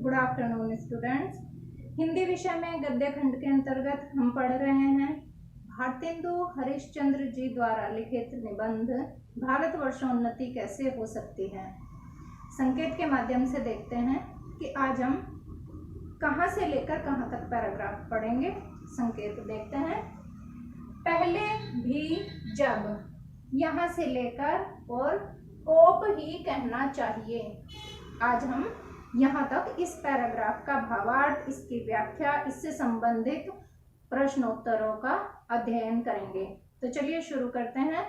Good afternoon students. Hindi विषय में गद्य खंड के अंतर्गत हम पढ़ रहे हैं भारतेंदु हरिश्चंद्र जी द्वारा लिखित निबंध भारतवर्षोन्नति कैसे हो सकती है। संकेत के माध्यम से देखते हैं कि आज हम कहाँ से लेकर कहाँ तक पैराग्राफ पढ़ेंगे। संकेत देखते हैं। पहले भी जब, यहाँ से लेकर और कोप ही कहना चाहिए। आज हम यहाँ तक इस पैराग्राफ का भावार्थ, इसकी व्याख्या, इससे संबंधित प्रश्नोत्तरों का अध्ययन करेंगे। तो चलिए शुरू करते हैं।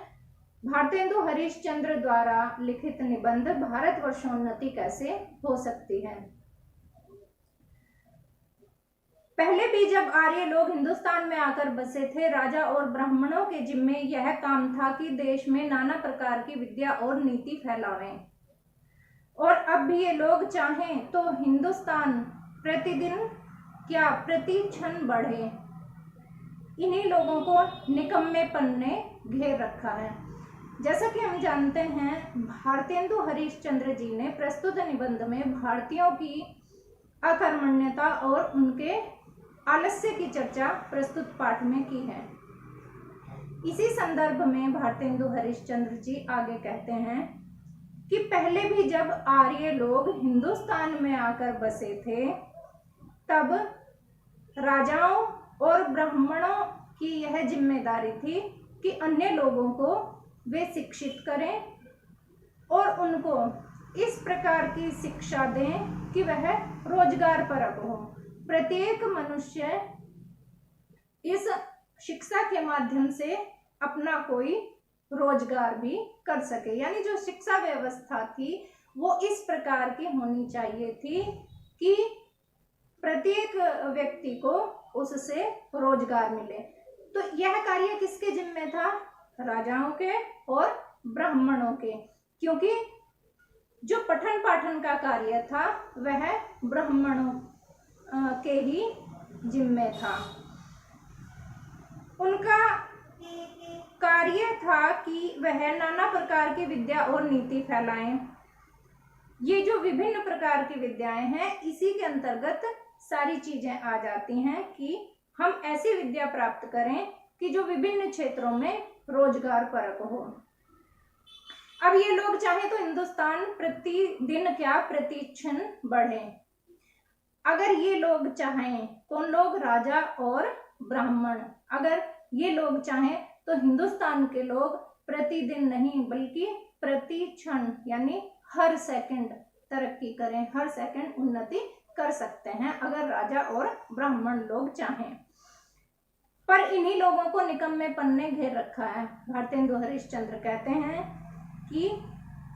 भारतेंदु हरिश्चंद्र द्वारा लिखित निबंध भारतवर्षोन्नति कैसे हो सकती है। पहले भी जब आर्य लोग हिंदुस्तान में आकर बसे थे, राजा और ब्राह्मणों के जिम्मे यह काम था कि देश में नाना प्रकार की विद्या और नीति फैलावें। और अब भी ये लोग चाहें तो हिंदुस्तान प्रतिदिन क्या प्रति क्षण बढ़े। इन्हीं लोगों को निकम्मेपन ने घेर रखा है। जैसा कि हम जानते हैं, भारतेंदु हरिश्चंद्र जी ने प्रस्तुत निबंध में भारतीयों की अकर्मण्यता और उनके आलस्य की चर्चा प्रस्तुत पाठ में की है। इसी संदर्भ में भारतेंदु हरिश्चंद्र जी आगे कहते हैं कि पहले भी जब आर्य लोग हिंदुस्तान में आकर बसे थे, तब राजाओं और ब्राह्मणों की यह जिम्मेदारी थी कि अन्य लोगों को वे शिक्षित करें और उनको इस प्रकार की शिक्षा दें कि वह रोजगार परक हो। प्रत्येक मनुष्य इस शिक्षा के माध्यम से अपना कोई रोजगार भी कर सके। यानी जो शिक्षा व्यवस्था थी वो इस प्रकार की होनी चाहिए थी कि प्रत्येक व्यक्ति को उससे रोजगार मिले। तो यह कार्य किसके जिम्मे था? राजाओं के और ब्राह्मणों के, क्योंकि जो पठन पाठन का कार्य था वह ब्राह्मणों के ही जिम्मे था। उनका कार्य था कि वह नाना प्रकार की विद्या और नीति फैलाएं। ये जो विभिन्न प्रकार की विद्याएं हैं, इसी के अंतर्गत सारी चीजें आ जाती हैं कि हम ऐसी विद्या प्राप्त करें कि जो विभिन्न क्षेत्रों में रोजगार परक हो। अब ये लोग चाहे तो हिंदुस्तान प्रतिदिन क्या प्रतिक्षण बढ़े। अगर ये लोग चाहें, कौन लोग? राजा और ब्राह्मण। अगर ये लोग चाहें तो हिंदुस्तान के लोग प्रतिदिन नहीं बल्कि प्रति क्षण यानी हर सेकंड तरक्की करें, हर सेकंड उन्नति कर सकते हैं अगर राजा और ब्राह्मण लोग चाहें। पर इन्हीं लोगों को निकम्मेपन ने घेर रखा है। भारतेंदु हरिश्चंद्र कहते हैं कि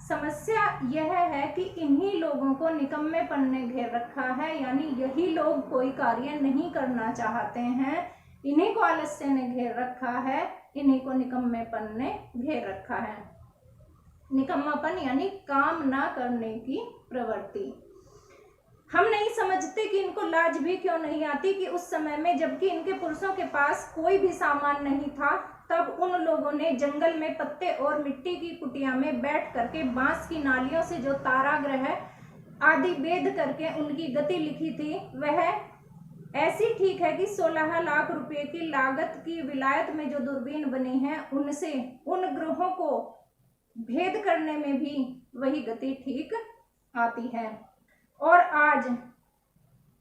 समस्या यह है कि इन्हीं लोगों को निकम्मेपन ने घेर रखा है, यानी यही लोग कोई कार्य नहीं करना चाहते हैं। इन्हीं को आलस्य ने घेर रखा है, इन्हीं को निकम्मेपन ने घेर रखा है। निकम्मापन यानी काम ना करने की प्रवृत्ति। हम नहीं समझते कि इनको लाज भी क्यों नहीं आती कि उस समय में जबकि इनके पुरुषों के पास कोई भी सामान नहीं था, तब उन लोगों ने जंगल में पत्ते और मिट्टी की कुटिया में बैठ करके बांस की नालियों से जो तारागृह आदि वेद करके उनकी गति लिखी थी, वह ऐसी ठीक है कि 16 लाख रुपए की लागत की विलायत में जो दूरबीन बनी है, उनसे उन ग्रहों को भेद करने में भी वही गति ठीक आती है। और आज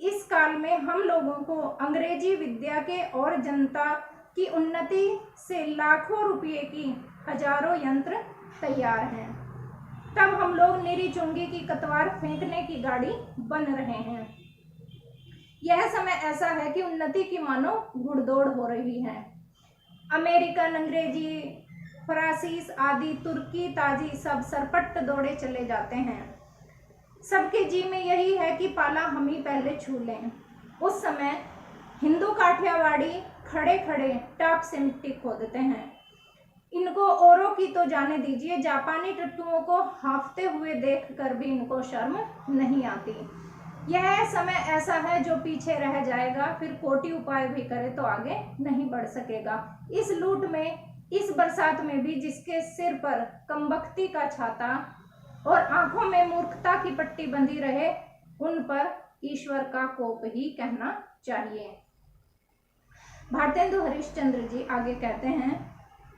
इस काल में हम लोगों को अंग्रेजी विद्या के और जनता की उन्नति से लाखों रुपये की हजारों यंत्र तैयार हैं, तब हम लोग निरी चुंगी की कतवार फेंकने की गाड़ी बन रहे हैं। यह समय ऐसा है कि उन्नति की मानो घुड़दौड़ हो रही है। अमेरिकन, अंग्रेजी, फ्रांसीस आदि, तुर्की, ताजी सब सरपट दौड़े चले जाते हैं। सबके जी में यही है कि पाला हम ही पहले छू लें। उस समय हिंदू काठियावाड़ी खड़े खड़े टाप से मिट्टी खोदते हैं। इनको औरों की तो जाने दीजिए, जापानी टट्टुओं को हाफते हुए देखकर भी इनको शर्म नहीं आती। यह समय ऐसा है जो पीछे रह जाएगा, फिर कोटि उपाय भी करे तो आगे नहीं बढ़ सकेगा। इस लूट में, इस बरसात में भी जिसके सिर पर कमबख्ती का छाता और आंखों में मूर्खता की पट्टी बंधी रहे, उन पर ईश्वर का कोप ही कहना चाहिए। भारतेंदु हरिश्चंद्र जी आगे कहते हैं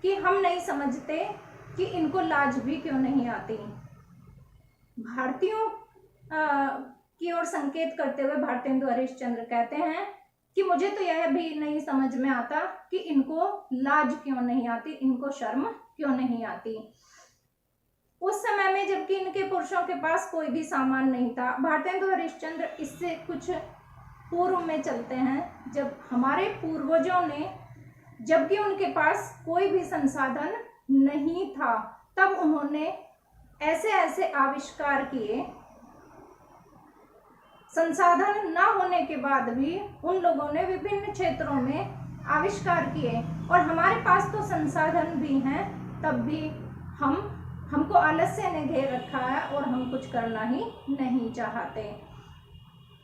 कि हम नहीं समझते कि इनको लाज भी क्यों नहीं आती। भारतीयों की ओर संकेत करते हुए भारतेंदु हरिश्चंद्र कहते हैं कि मुझे तो यह भी नहीं समझ में आता कि इनको लाज क्यों नहीं आती, इनको शर्म क्यों नहीं आती। उस समय में जबकि इनके पुरुषों के पास कोई भी सामान नहीं था। भारतेंदु हरिश्चंद्र इससे कुछ पूर्व में चलते हैं, जब हमारे पूर्वजों ने, जबकि उनके पास कोई भी संसाधन नहीं था, तब उन्होंने ऐसे ऐसे आविष्कार किए। संसाधन न होने के बाद भी उन लोगों ने विभिन्न क्षेत्रों में आविष्कार किए, और हमारे पास तो संसाधन भी हैं, तब भी हमको आलस्य ने घेर रखा है और हम कुछ करना ही नहीं चाहते।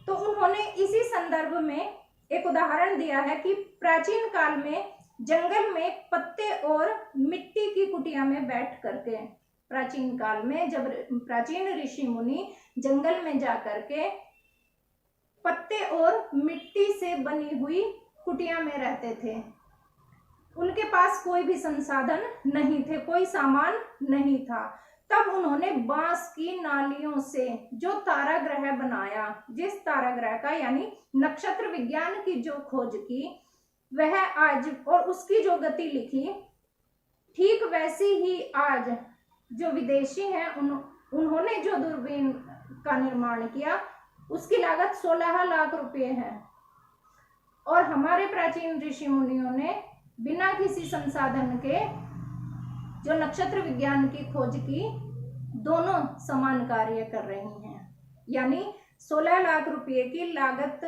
तो उन्होंने इसी संदर्भ में एक उदाहरण दिया है कि प्राचीन काल में जंगल में पत्ते और मिट्टी की कुटिया में बैठ करके, प्राचीन काल में जब प्राचीन ऋषि मुनि जंगल में जा करके पत्ते और मिट्टी से बनी हुई कुटिया में रहते थे, उनके पास कोई भी संसाधन नहीं थे, कोई सामान नहीं था। तब उन्होंने बांस की नालियों से जो तारागृह बनाया, जिस तारागृह का यानी नक्षत्र विज्ञान की जो खोज की वह आज, और उसकी जो गति लिखी, ठीक वैसी ही आज जो विदेशी हैं उन्होंने जो दूरबीन का निर्माण किया उसकी लागत 16 लाख रुपए है, और हमारे प्राचीन ऋषि मुनियों ने बिना किसी संसाधन के जो नक्षत्र विज्ञान की खोज की, दोनों समान कार्य कर रही हैं। यानी 16 लाख रुपए की लागत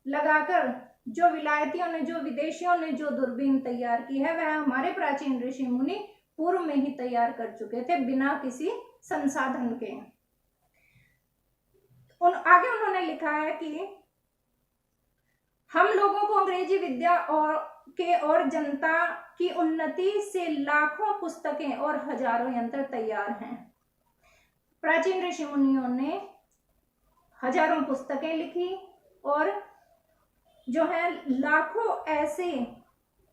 लगाकर जो विलायतियों ने, जो विदेशियों ने जो दूरबीन तैयार की है, वह हमारे प्राचीन ऋषि मुनि पूर्व में ही तैयार कर चुके थे बिना किसी संसाधन के। आगे उन्होंने लिखा है कि हम लोगों को अंग्रेजी विद्या और जनता की उन्नति से लाखों पुस्तकें और हजारों यंत्र तैयार हैं। प्राचीन ऋषि मुनियों ने हजारों पुस्तकें लिखी और जो है लाखों ऐसे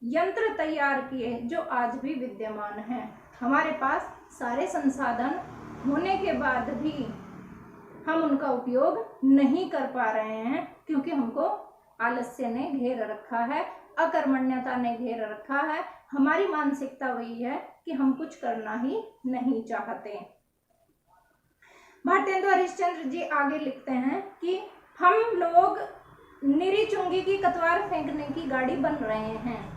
यंत्र तैयार किए जो आज भी विद्यमान हैं। हमारे पास सारे संसाधन होने के बाद भी हम उनका उपयोग नहीं कर पा रहे हैं, क्योंकि हमको आलस्य ने घेर रखा है, अकर्मण्यता ने घेर रखा है। हमारी मानसिकता वही है कि हम कुछ करना ही नहीं चाहते। भारतेंदु हरिश्चंद्र जी आगे लिखते हैं कि हम लोग निरी चुंगी की कतवार फेंकने की गाड़ी बन रहे हैं।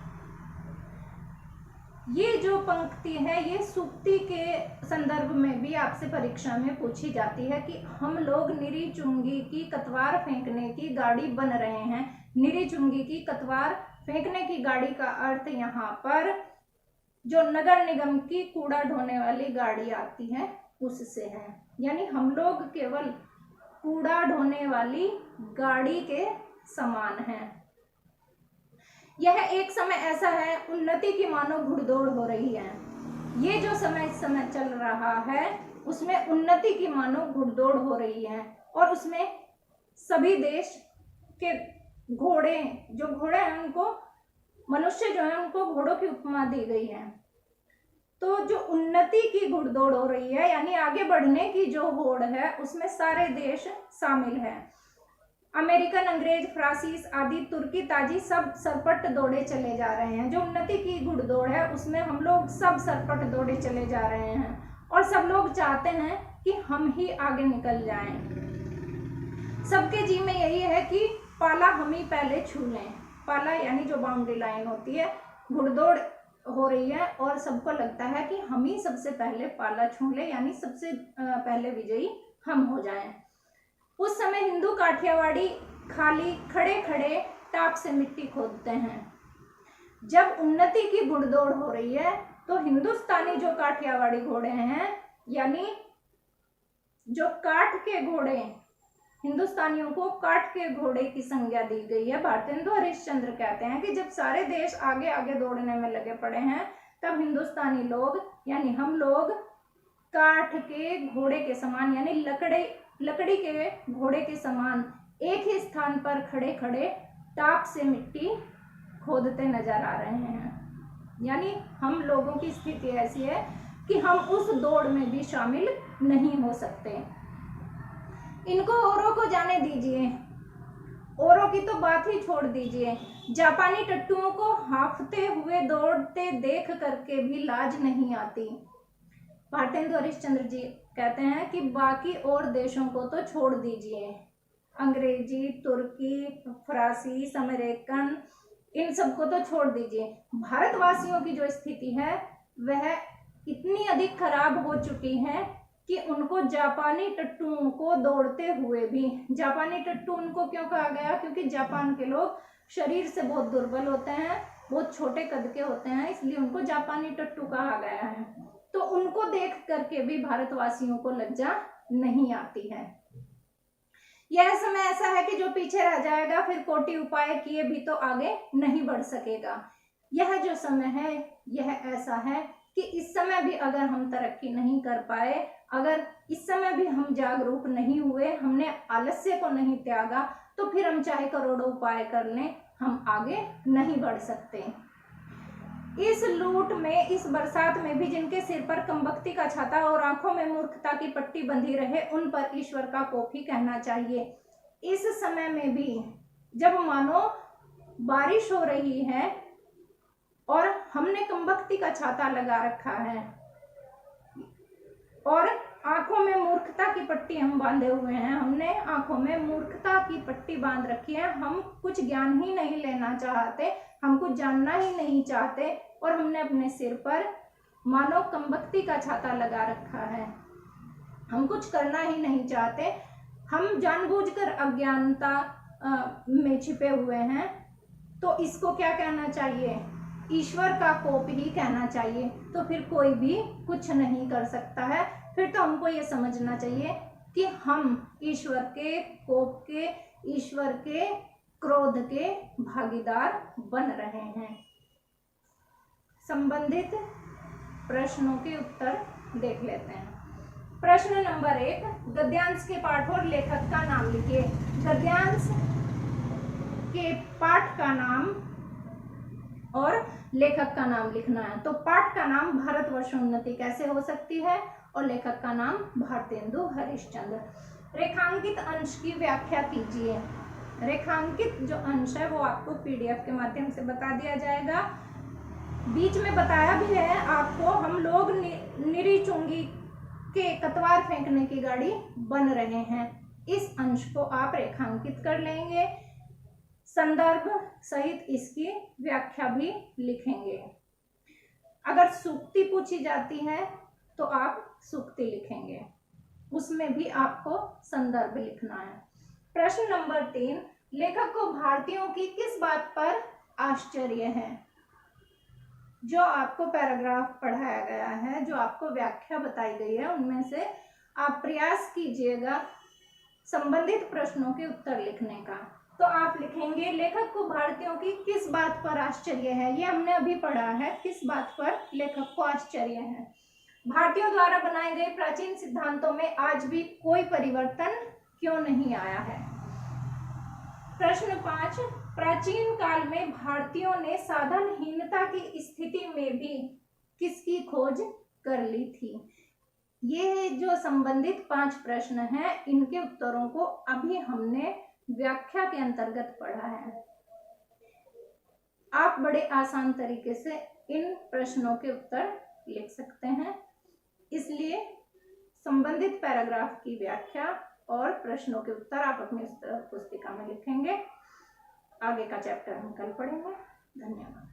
ये जो पंक्ति है ये सूक्ति के संदर्भ में भी आपसे परीक्षा में पूछी जाती है कि हम लोग निरी चुंगी की कतवार फेंकने की गाड़ी बन रहे हैं। निरी चुंगी की कतवार फेंकने की गाड़ी का अर्थ यहाँ पर जो नगर निगम की कूड़ा ढोने वाली गाड़ी आती है उससे है। यानी हम लोग केवल कूड़ा ढोने वाली गाड़ी के समान हैं। यह एक समय ऐसा है, उन्नति की मानो घुड़दौड़ हो रही है। ये जो समय इस समय चल रहा है उसमें उन्नति की मानो घुड़दौड़ हो रही है, और उसमें सभी देश के घोड़े, जो घोड़े हैं उनको, मनुष्य जो है उनको घोड़ों की उपमा दी गई है। तो जो उन्नति की घुड़दौड़ हो रही है यानी आगे बढ़ने की जो होड़ है उसमें सारे देश शामिल है। अमेरिकन, अंग्रेज, फ्रांसीस आदि, तुर्की, ताजी सब सरपट दौड़े चले जा रहे हैं। जो उन्नति की घुड़दौड़ है उसमें हम लोग सब सरपट दौड़े चले जा रहे हैं, और सब लोग चाहते हैं कि हम ही आगे निकल जाएं। सबके जी में यही है कि पाला हम ही पहले छू लें। पाला यानी जो बाउंड्री लाइन होती है, घुड़दौड़ हो रही है और सबको लगता है कि हम ही सबसे पहले पाला छू लें, यानी सबसे पहले विजयी हम हो जाएं। उस समय हिंदू काठियावाड़ी खाली खड़े खड़े टाप से मिट्टी खोदते हैं। जब उन्नति की घुड़दौड़ हो रही है तो हिंदुस्तानी जो काठियावाड़ी घोड़े हैं, यानी जो काठ के घोड़े, हिंदुस्तानियों को काठ के घोड़े की संज्ञा दी गई है। भारतेंदु हरिश्चंद्र कहते हैं कि जब सारे देश आगे आगे दौड़ने में लगे पड़े हैं तब हिंदुस्तानी लोग यानी हम लोग काठ के घोड़े के समान यानी लकड़ी के घोड़े के समान एक ही स्थान पर खड़े खड़े टाप से मिट्टी खोदते नजर आ रहे हैं। यानी हम लोगों की स्थिति ऐसी है कि हम उस दौड़ में भी शामिल नहीं हो सकते। इनको औरों को जाने दीजिए, औरों की तो बात ही छोड़ दीजिए। जापानी टट्टुओं को हांफते हुए दौड़ते देख करके भी लाज नहीं आती। भारतेंदु हरिश्चंद्र जी कहते हैं कि बाकी और देशों को तो छोड़ दीजिए, अंग्रेजी, तुर्की, फरासी, अमेरिकन, इन सबको तो छोड़ दीजिए, भारतवासियों की जो स्थिति है वह इतनी अधिक खराब हो चुकी है कि उनको जापानी टट्टुओं को दौड़ते हुए भी, जापानी टट्टू उनको क्यों कहा गया? क्योंकि जापान के लोग शरीर से बहुत दुर्बल होते हैं, बहुत छोटे कद के होते हैं, इसलिए उनको जापानी टट्टू कहा गया है। तो उनको देख करके भी भारतवासियों को लज्जा नहीं आती है। यह समय ऐसा है कि जो पीछे रह जाएगा फिर कोटि उपाय किए भी तो आगे नहीं बढ़ सकेगा। यह जो समय है यह ऐसा है कि इस समय भी अगर हम तरक्की नहीं कर पाए, अगर इस समय भी हम जागरूक नहीं हुए, हमने आलस्य को नहीं त्यागा, तो फिर हम चाहे करोड़ों उपाय कर लें, हम आगे नहीं बढ़ सकते। इस लूट में, इस बरसात में भी जिनके सिर पर कमबख्ती का छाता और आंखों में मूर्खता की पट्टी बंधी रहे, उन पर ईश्वर का कोप ही कहना चाहिए। इस समय में भी जब मानो बारिश हो रही है और हमने कमबख्ती का छाता लगा रखा है और आंखों में मूर्खता की पट्टी हम बांधे हुए हैं, हमने आंखों में मूर्खता की पट्टी बांध रखी है, हम कुछ ज्ञान ही नहीं लेना चाहते, हम कुछ जानना ही नहीं चाहते और हमने अपने सिर पर मानो कमबख्ती का छाता लगा रखा है, हम कुछ करना ही नहीं चाहते, हम जानबूझकर अज्ञानता में छिपे हुए हैं। तो इसको क्या कहना चाहिए? ईश्वर का कोप ही कहना चाहिए। तो फिर कोई भी कुछ नहीं कर सकता है। फिर तो हमको ये समझना चाहिए कि हम ईश्वर के कोप के, ईश्वर के क्रोध के भागीदार बन रहे हैं। संबंधित प्रश्नों के उत्तर देख लेते हैं। प्रश्न नंबर 1, गद्यांश के पाठ और लेखक का नाम लिखिए। गद्यांश के पाठ का नाम और लेखक का नाम लिखना है। तो पाठ का नाम भारतवर्षोन्नति कैसे हो सकती है और लेखक का नाम भारतेंदु हरिश्चंद्र। रेखांकित अंश की व्याख्या कीजिए। रेखांकित जो अंश है वो आपको पीडीएफ के माध्यम से बता दिया जाएगा। बीच में बताया भी है आपको, हम लोग निरी चुंगी के कतवार फेंकने की गाड़ी बन रहे हैं। इस अंश को आप रेखांकित कर लेंगे, संदर्भ सहित इसकी व्याख्या भी लिखेंगे। अगर सूक्ति पूछी जाती है तो आप सूक्ति लिखेंगे, उसमें भी आपको संदर्भ लिखना है। प्रश्न नंबर 3, लेखक को भारतीयों की किस बात पर आश्चर्य है? जो आपको पैराग्राफ पढ़ाया गया है, जो आपको व्याख्या बताई गई है, उनमें से आप प्रयास कीजिएगा संबंधित प्रश्नों के उत्तर लिखने का। तो आप लिखेंगे लेखक को भारतीयों की किस बात पर आश्चर्य है। ये हमने अभी पढ़ा है, किस बात पर लेखक को आश्चर्य है। भारतीयों द्वारा बनाए गए प्राचीन सिद्धांतों में आज भी कोई परिवर्तन क्यों नहीं आया है। प्रश्न 5, प्राचीन काल में भारतीयों ने साधनहीनता की स्थिति में भी किसकी खोज कर ली थी। ये जो संबंधित 5 प्रश्न हैं, इनके उत्तरों को अभी हमने व्याख्या के अंतर्गत पढ़ा है। आप बड़े आसान तरीके से इन प्रश्नों के उत्तर लिख सकते हैं, इसलिए संबंधित पैराग्राफ की व्याख्या और प्रश्नों के उत्तर आप अपनी पुस्तिका में लिखेंगे। आगे का चैप्टर हम कल पढ़ेंगे। धन्यवाद।